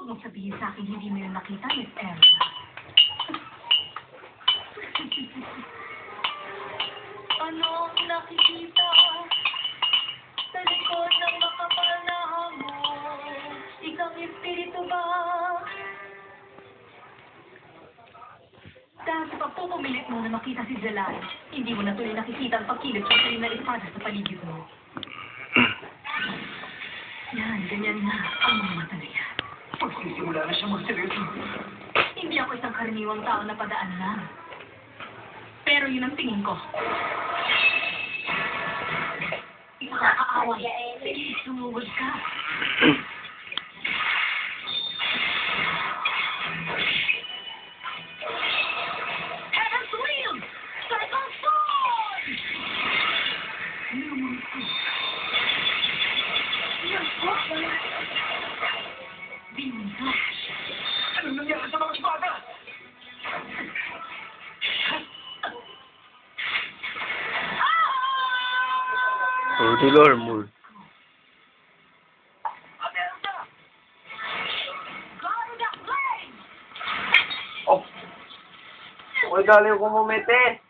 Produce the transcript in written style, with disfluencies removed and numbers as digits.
mong sabihin sa akin hindi mo yung nakita, Miss Elsa. Ano ang nakikita sa likod ng makapal na hamon? Ikang espiritu ba? Dahil sa pagpupumilit mo na makita si Zelay, hindi mo na tuloy nakikita ang pagkilos ng saling na espada sa paligid mo. Yan, ganyan na ang mga mata na yan. Pagsisimula na siya magseryoso. Hindi ako isang karaniwang tao na padaan lang. Pero yun ang tingin ko. Nakakaaway. Sige, sumugod ka. Heaven's Wheel! Circle Sword! Lumang ko. Yan po. Bingo. Anong nangyari sa mga espada? Total armor. Oh! Huwag galing ko mumete!